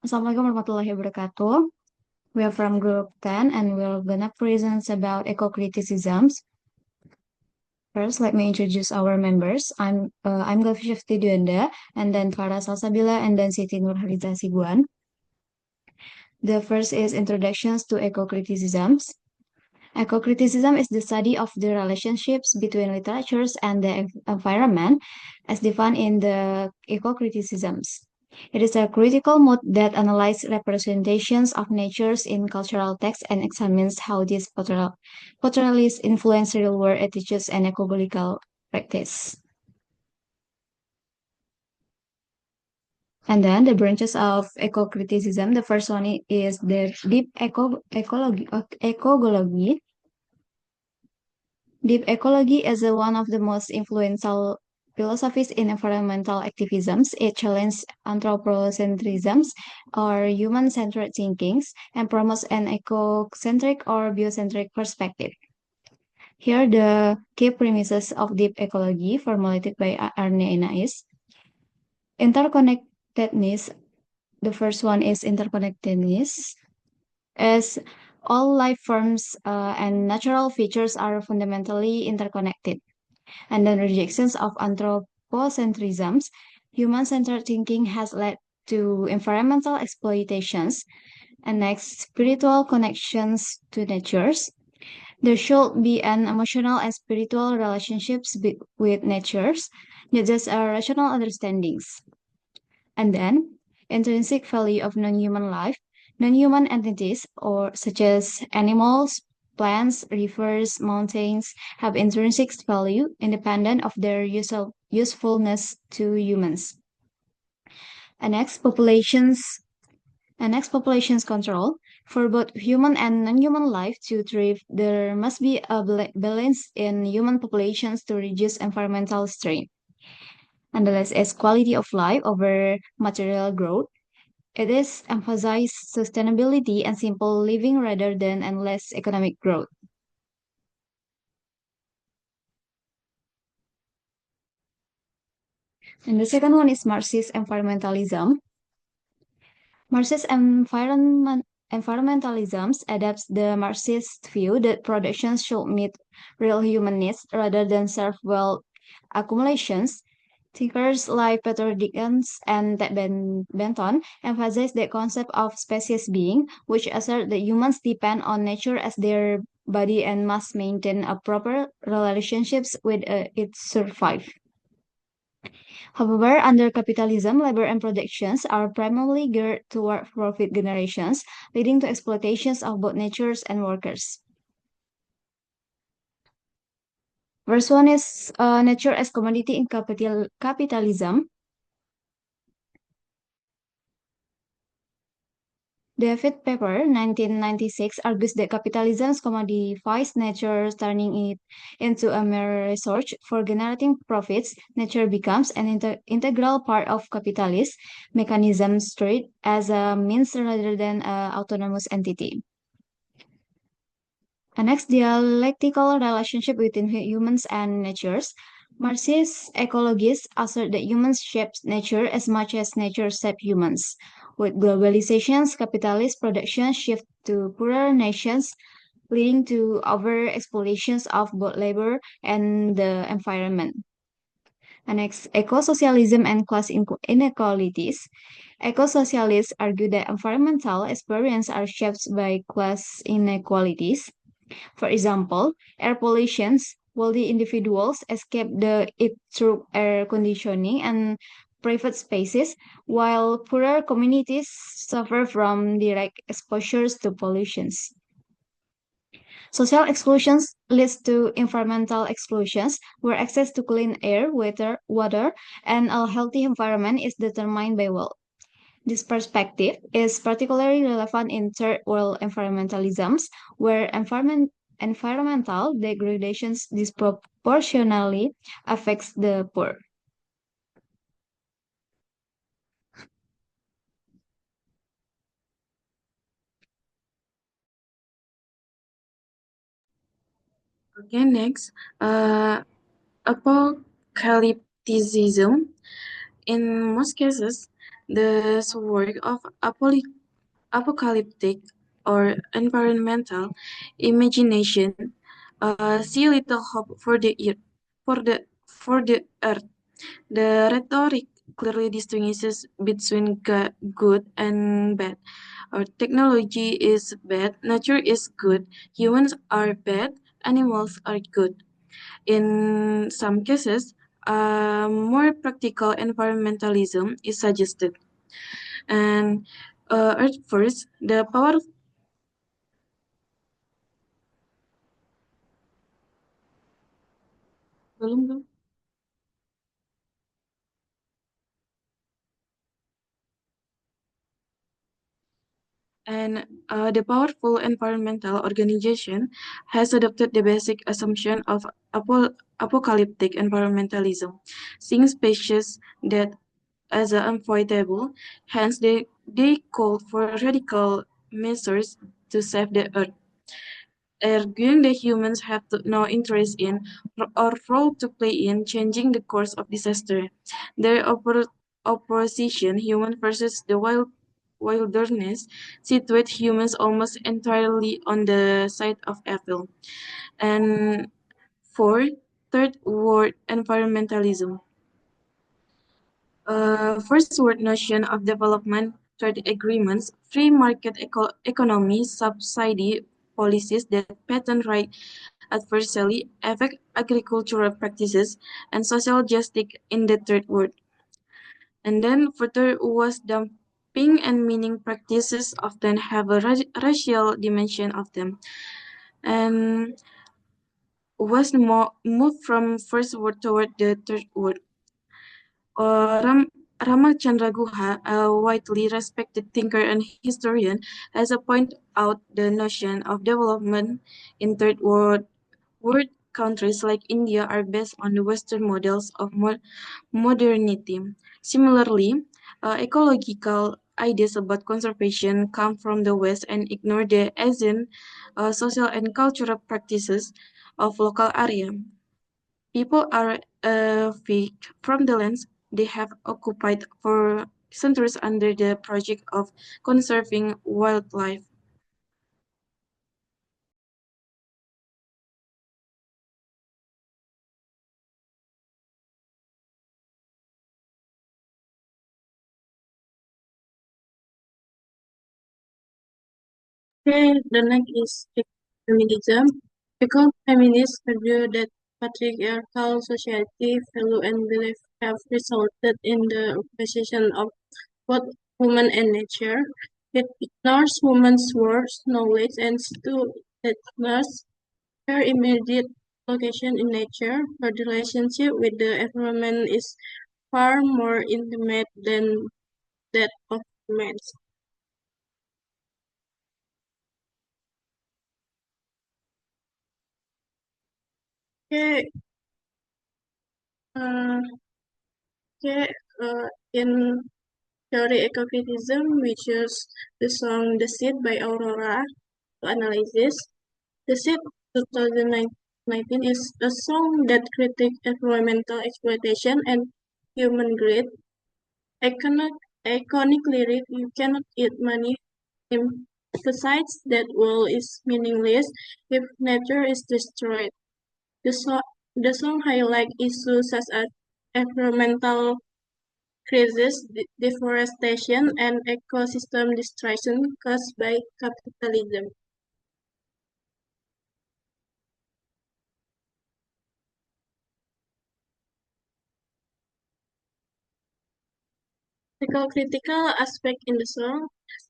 Assalamualaikum warahmatullahi wabarakatuh. We are from Group 10 and we're gonna present about eco-criticisms. First, let me introduce our members. I'm Galvi Shafti Duanda, and then Farah Salsabila, and then Siti Nurhaliza Siguan. The first is introductions to eco-criticisms. Eco-criticism is the study of the relationships between literatures and the environment as defined in the eco-criticisms. It is a critical mode that analyzes representations of natures in cultural texts and examines how these portrayals influence real-world attitudes and ecological practice. And then the branches of eco-criticism. The first one is the deep ecology. Deep ecology is one of the most influential philosophies in environmental activisms. It challenges anthropocentrism or human-centered thinkings and promotes an ecocentric or biocentric perspective. Here are the key premises of deep ecology formulated by Arne Enais. Interconnectedness. The first one is interconnectedness. As all life forms and natural features are fundamentally interconnected. And then rejections of anthropocentrisms, human-centered thinking has led to environmental exploitations. And next, spiritual connections to natures. There should be an emotional and spiritual relationships with natures, not just rational understandings. And then, intrinsic value of non-human life. Non-human entities, or such as animals, plants, rivers, mountains, have intrinsic value independent of their usefulness to humans. And next, populations control. For both human and non-human life to thrive, there must be a balance in human populations to reduce environmental strain. And the last is quality of life over material growth. It is emphasize sustainability and simple living rather than endless economic growth. And the second one is Marxist environmentalism. Marxist environmentalism adapts the Marxist view that production should meet real human needs rather than serve wealth accumulations. Thinkers like Peter Dickens and Ted Benton emphasize the concept of species being, which assert that humans depend on nature as their body and must maintain a proper relationships with it survive. However, under capitalism, labor and productions are primarily geared toward profit generations, leading to exploitations of both natures and workers. Verse 1 is nature as commodity in capitalism. David Pepper, 1996, argues that capitalism commodifies nature, turning it into a mere resource for generating profits. Nature becomes an integral part of capitalist mechanisms, treated as a means rather than an autonomous entity. The next, dialectical relationship between humans and natures. Marxist ecologists assert that humans shape nature as much as nature shapes humans. With globalizations, capitalist production shift to poorer nations, leading to over-exploitations of both labor and the environment. And next, eco-socialism and class inequalities. Eco-socialists argue that environmental experiences are shaped by class inequalities. For example, air pollutions, wealthy individuals escape it through air conditioning and private spaces, while poorer communities suffer from direct exposures to pollutions. Social exclusions leads to environmental exclusions, where access to clean air, water, and a healthy environment is determined by wealth. This perspective is particularly relevant in third world environmentalisms, where environmental degradations disproportionately affects the poor. Okay, next, apocalypticism In most cases, the work of apocalyptic or environmental imagination see little hope for the earth. For the earth, the rhetoric clearly distinguishes between good and bad. Our technology is bad, nature is good, humans are bad, animals are good. In some cases, more practical environmentalism is suggested. And Earth first, the power belum belum. And the powerful environmental organization has adopted the basic assumption of apocalyptic environmentalism, seeing species that as unavoidable. Hence, they call for radical measures to save the earth, arguing that humans have no interest in or role to play in changing the course of disaster. Their opposition, human versus the wilderness, situate humans almost entirely on the side of evil. And fourth, third world environmentalism. First word notion of development, trade agreements, free market economy, subsidy policies that patent right adversely affect agricultural practices and social justice in the third world. And then further was dumping and meaning practices often have a racial dimension of them. And was moved from first world toward the third world. Ramachandra Guha, a widely respected thinker and historian, has pointed out the notion of development in world countries like India are based on the Western models of modernity. Similarly, ecological ideas about conservation come from the West and ignore the Asian social and cultural practices of local area. People are evicted from the lands they have occupied for centuries under the project of conserving wildlife. Okay, the next is feminism. Eco-feminists argue that patriarchal society value and belief have resulted in the opposition of both women and nature. It ignores women's worth, knowledge, and statelessness, their immediate location in nature. Her relationship with the environment is far more intimate than that of men. Okay, uh, okay, in theory ecocritism, we choose the song The Seed by Aurora to analysis. The Seed 2019 is a song that critiques environmental exploitation and human greed. Iconic, iconic lyric, you cannot eat money, emphasizes that world is meaningless if nature is destroyed. The song highlights issues such as environmental crisis, deforestation, and ecosystem destruction caused by capitalism. The critical aspect in the song,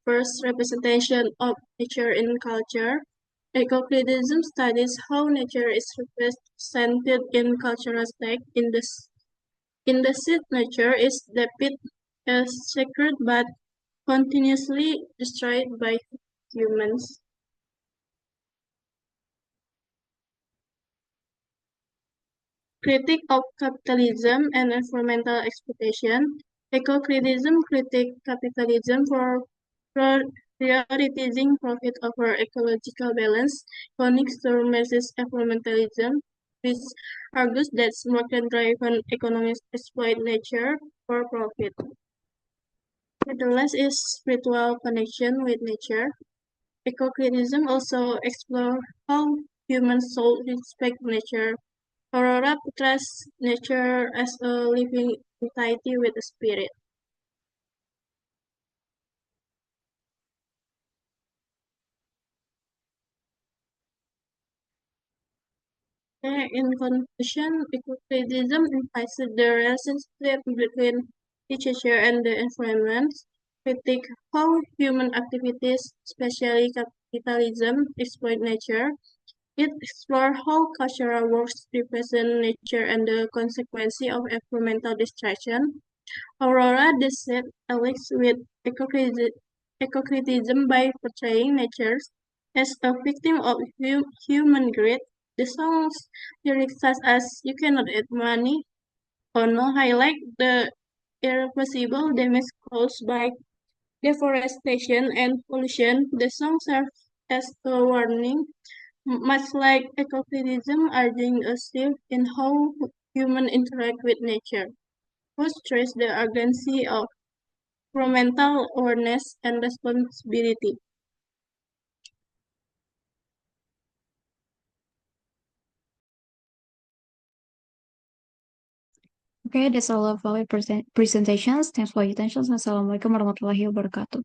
first representation of nature in culture. Eco-criticism studies how nature is represented in cultural text. In the seed, nature is depicted as sacred but continuously destroyed by humans. Critique of capitalism and environmental exploitation. Eco-criticism critique capitalism for prioritizing profit over ecological balance. Conic storm resist environmentalism. which argues that market-driven economies exploit nature for profit. The last is spiritual connection with nature. Eco-criticism also explores how human souls respect nature. Aurora portrays nature as a living entity with a spirit. In conclusion, eco-criticism emphasizes the relationship between literature and the environment, critique how human activities, especially capitalism, exploit nature. It explores how cultural works represent nature and the consequences of environmental destruction. Aurora Descent allies with eco-criticism by portraying nature as a victim of human greed. The song's lyrics such as "You Cannot Eat Money" or "No" highlight the irreversible damage caused by deforestation and pollution. The song serves as a warning, much like eco-criticism, urging a shift in how humans interact with nature. Both stress the urgency of environmental awareness and responsibility. Okay, that's all of our presentations. Thanks for your attention. Assalamualaikum warahmatullahi wabarakatuh.